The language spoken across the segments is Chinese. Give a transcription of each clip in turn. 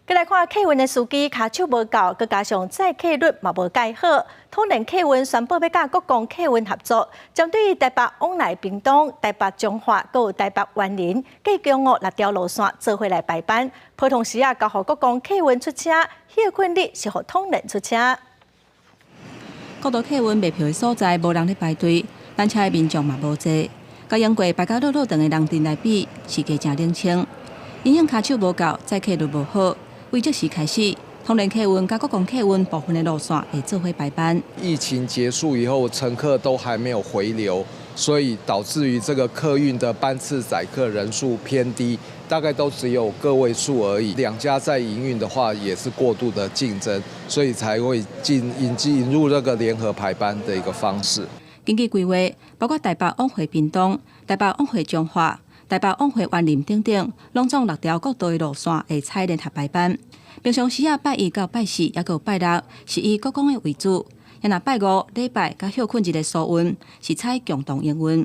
再来看客运的司机卡手无够，佮加上载客率嘛无介好。通联客运宣布要甲国光客运合作，针对台北往来屏东、台北彰化，佮有台北园林，计共6条路线做伙来排班。普通时交予国光客运出车，休困日是予通联出车。各大客运卖票的所在无人咧排队，单车的民众嘛无济，甲用过排甲落长的人阵来比，是价真冷清。因应卡手无够，载客率无好。 为这时开始，通联客运甲国光客运部分的路线会做伙排班。疫情结束以后，乘客都还没有回流，所以导致于这个客运的班次载客人数偏低，大概都只有个位数而已。两家在营运的话，也是过度的竞争，所以才会引入这个联合排班的一个方式。根据规划，包括台北往回屏东、台北往回彰化。 台北往回园林等等，拢总6条国道的路线会采联合排班。平常时拜一到拜四，也有拜六是以国光的为主。也若拜5、礼拜甲休困日的疏运是采共同营运。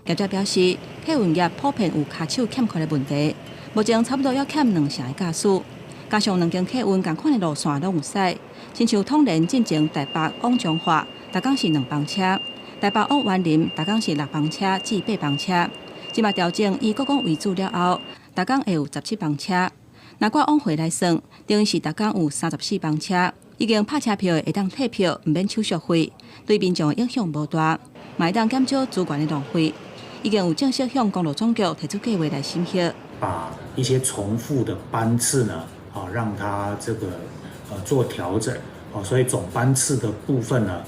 业者表示，客运业普遍有卡手欠缺的问题，目前差不多要欠2成的驾驶。加上2间客运同款的路线拢有驶，亲像通联进前台北往彰化，逐工是2班车；台北往园林，逐工是6班车至8班车。 即马调整以国光为主了后，逐工会有17班车。若我往回来算，等于是逐工有34班车。已经拍车票的会当退票，唔免手续费，对民众的影响无大，嘛会当减少资源的浪费。已经有正式向公路总局提出计划来审核，把一些重复的班次呢，让它这个做调整，所以总班次的部分呢，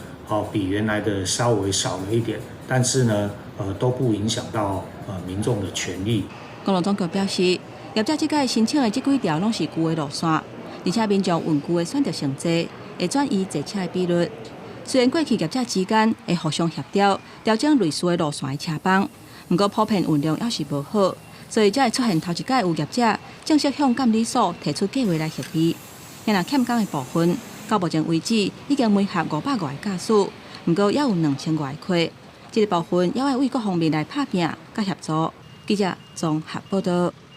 比原来的稍微少了一点，但是呢，都不影响到民众的权益。公路总局表示，业者即届申请的这几条拢是旧的路线，而且民众运旧的选择性多，会转移坐车的比率。虽然过去业者之间会互相协调，调整类似的路线的车帮，不过普遍运量也是无好，所以才会出现头一届有业者正式向监理所提出计划来核批。也若欠工的部分，到目前为止已经每合500个驾驶，不过也有2000个亏。这个部分也要为各方面来拍拼、甲协助。记者综合报道。